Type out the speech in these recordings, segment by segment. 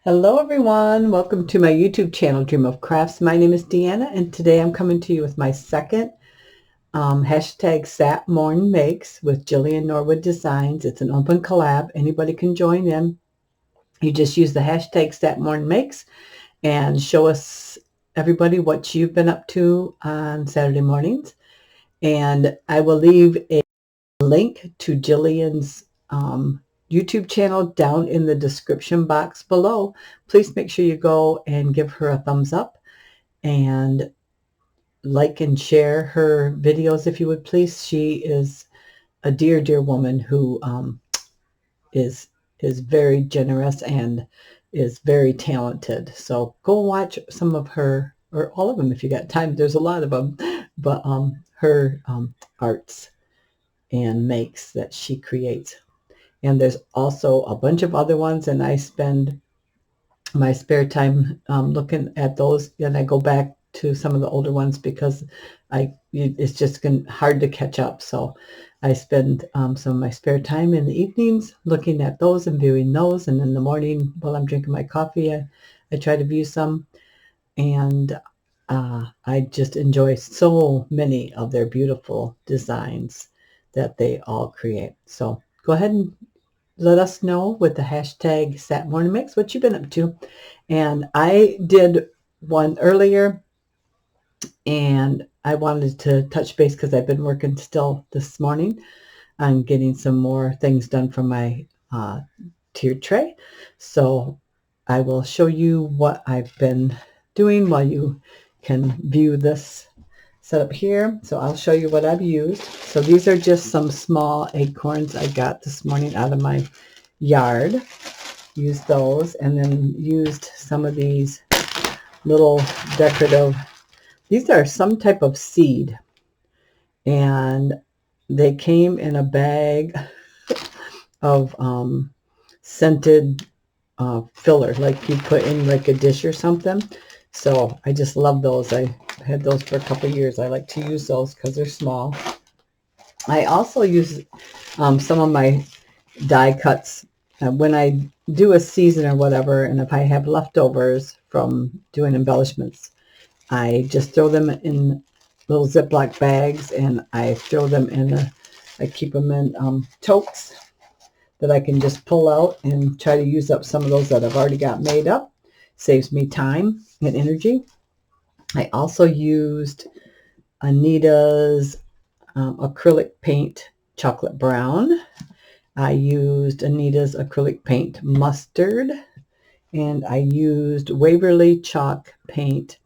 Hello everyone, welcome to my YouTube channel, Dream of Crafts. My name is Deanna and today I'm coming to you with my second hashtag satmornmakes with Jillian Norwood Designs. It's an open collab. Anybody can join in. You just use the hashtag satmornmakes and show us, everybody, what you've been up to on Saturday mornings. And I will leave a link to Jillian's YouTube channel down in the description box below. Please make sure you go and give her a thumbs up and like and share her videos if you would please. She is a dear woman who is very generous and is very talented. So go watch some of her, or all of them if you got time. There's a lot of them, but her arts and makes that she creates. And there's also a bunch of other ones, and I spend my spare time looking at those, and I go back to some of the older ones because it's just hard to catch up. So I spend some of my spare time in the evenings looking at those and viewing those, and in the morning while I'm drinking my coffee, I try to view some, and I just enjoy so many of their beautiful designs that they all create. So go ahead and let us know with the hashtag satmornmakes what you've been up to. And I did one earlier, and I wanted to touch base because I've been working still this morning on getting some more things done for my tiered tray. So I will show you what I've been doing while you can view this setup here. So I'll show you what I've used. So these are just some small acorns I got this morning out of my yard. Used those, and then used some of these little decorative, these are some type of seed, and they came in a bag of scented filler, like you put in like a dish or something. So I just love those. I had those for a couple of years. I like to use those because they're small. I also use some of my die cuts when I do a season or whatever, and if I have leftovers from doing embellishments, I just throw them in little Ziploc bags, and I throw them I keep them in totes that I can just pull out and try to use up some of those that I've already got made up. Saves me time and energy. I also used Anita's acrylic paint chocolate brown. I used Anita's acrylic paint mustard, and I used Waverly chalk paint,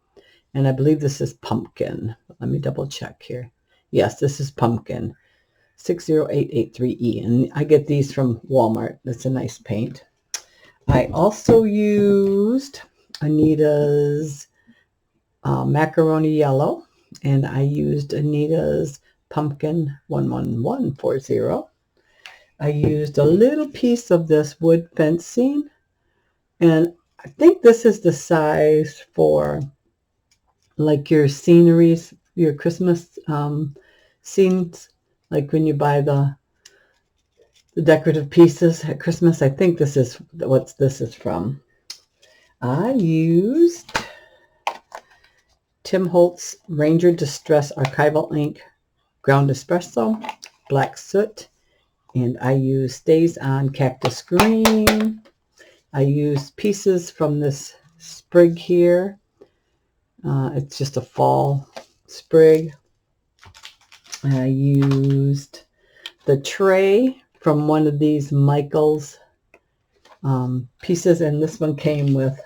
and I believe this is pumpkin. Let me double check here. Yes, this is pumpkin, 60883E, and I get these from Walmart. That's a nice paint. I also used Anita's macaroni yellow, and I used Anita's pumpkin 11140. I used a little piece of this wood fencing, and I think this is the size for like your sceneries, your Christmas scenes, like when you buy the decorative pieces at Christmas. I think this is what this is from. I used Tim Holtz Ranger Distress Archival Ink Ground Espresso, Black Soot, and I used Stays On Cactus Green. I used pieces from this sprig here. It's just a fall sprig. I used the tray from one of these Michael's pieces, and this one came with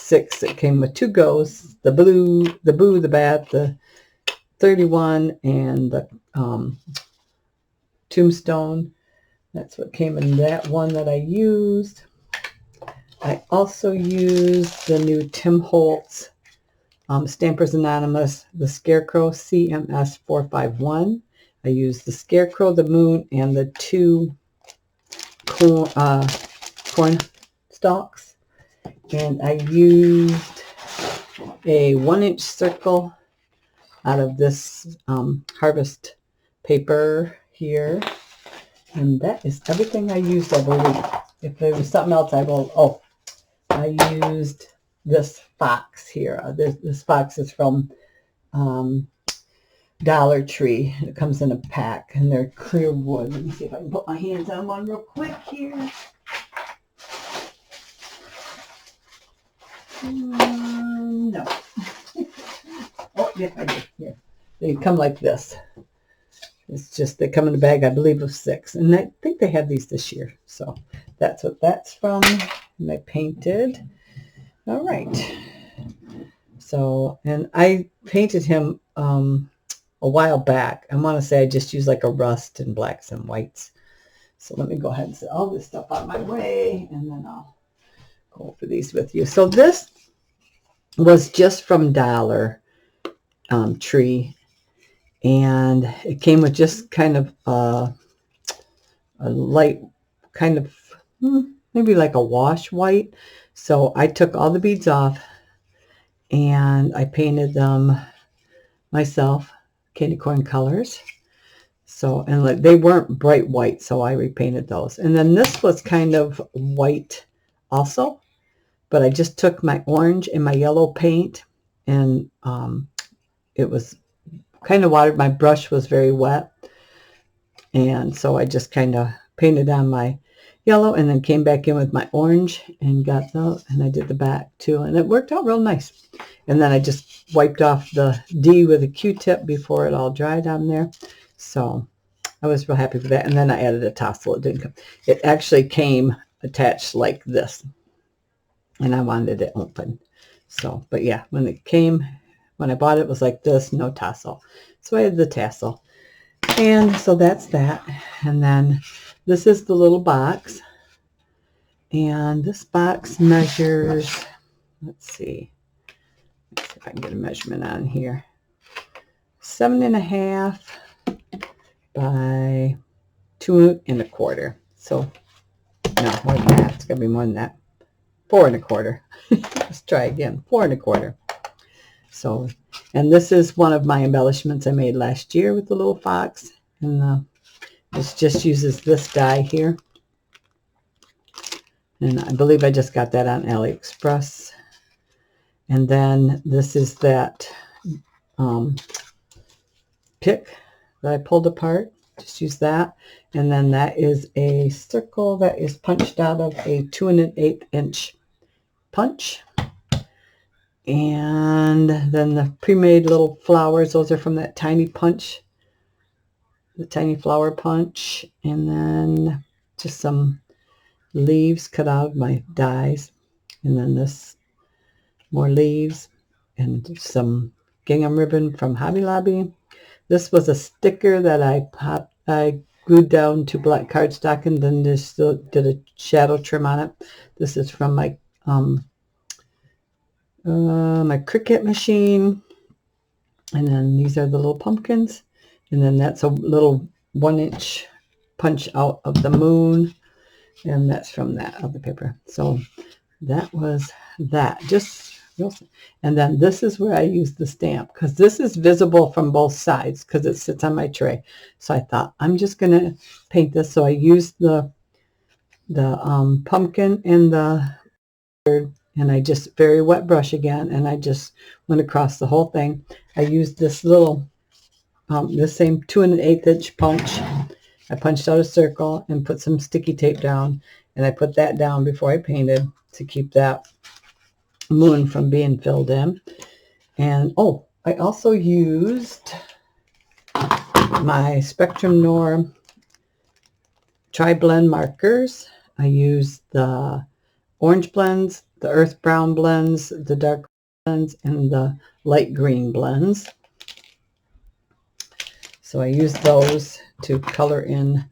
6. It came with 2 ghosts, the blue, the boo, the bat, the 31, and the tombstone. That's what came in that one that I used. I also used the new Tim Holtz Stampers Anonymous, the Scarecrow CMS 451. I used the Scarecrow, the Moon, and the 2 corn stalks. And I used a 1-inch circle out of this harvest paper here. And that is everything I used, I believe. If there was something else, I will, I used this box here. This box is from Dollar Tree. It comes in a pack, and they're clear wood. Let me see if I can put my hands on one real quick here. No. Oh, yeah, I did. Here. They come like this. It's just, they come in a bag, I believe, of 6. And I think they had these this year. So that's what that's from. And I painted. All right. So, and I painted him a while back. I want to say I just used like a rust and blacks and whites. So let me go ahead and set all this stuff out of my way, and then I'll go over these with you. So this was just from Dollar Tree, and it came with just kind of a light, kind of maybe like a wash white. So I took all the beads off, and I painted them myself, candy corn colors. So, and like they weren't bright white, so I repainted those. And then this was kind of white also, but I just took my orange and my yellow paint, and it was kind of watered. My brush was very wet, and so I just kind of painted on my yellow and then came back in with my orange and got those, and I did the back too, and it worked out real nice. And then I just wiped off the D with a Q-tip before it all dried on there. So I was real happy with that. And then I added a tassel. It didn't come. It actually came attached like this, and I wanted it open. So, but yeah, when I bought it, it was like this, no tassel. So I added the tassel. And so that's that. And then this is the little box. And this box measures, let's see if I can get a measurement on here. 7.5 by 2 1/4. So no, more than that. It's gonna be more than that. 4 1/4. Let's try again. 4 1/4. So, and this is one of my embellishments I made last year with the little fox. And it just uses this die here. And I believe I just got that on AliExpress. And then this is that pick that I pulled apart. Just use that. And then that is a circle that is punched out of a 2 1/8 inch punch. And then the pre-made little flowers, those are from that tiny punch, the tiny flower punch. And then just some leaves cut out of my dies. And then this, more leaves, and some gingham ribbon from Hobby Lobby. This was a sticker that I glued down to black cardstock, and then just did a shadow trim on it. This is from my my Cricut machine. And then these are the little pumpkins. And then that's a little 1-inch punch out of the moon. And that's from that other paper. So that was that. And then this is where I use the stamp, because this is visible from both sides because it sits on my tray. So I thought I'm just going to paint this. So I used the pumpkin and and I just very wet brush again, and I just went across the whole thing. I used this little the same 2 1/8 inch punch. I punched out a circle and put some sticky tape down, and I put that down before I painted to keep that moon from being filled in. And oh, I also used my Spectrum Noir tri-blend markers. I used the orange blends, the earth brown blends, the dark blends, and the light green blends. So I used those to color in.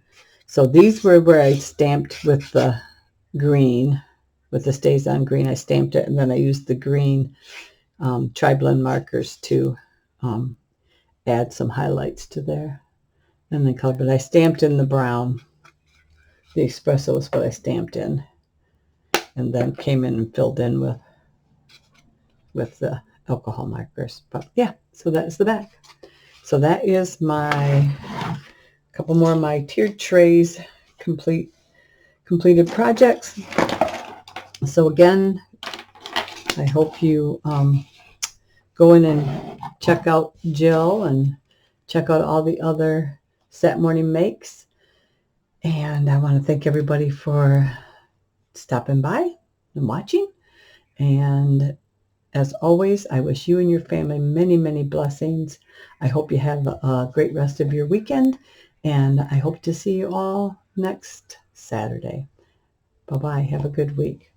So these were where I stamped with the green, with the Stays On green. I stamped it, and then I used the green tri-blend markers to add some highlights to there. And then color, but I stamped in the brown. The espresso is what I stamped in, and then came in and filled in with the alcohol markers. But yeah, so that is the back. So that is my couple more of my tiered trays completed projects. So again, I hope you go in and check out Jill and check out all the other Sat Morning Makes. And I want to thank everybody for stopping by and watching. And as always, I wish you and your family many, many blessings. I hope you have a great rest of your weekend. And I hope to see you all next Saturday. Bye-bye. Have a good week.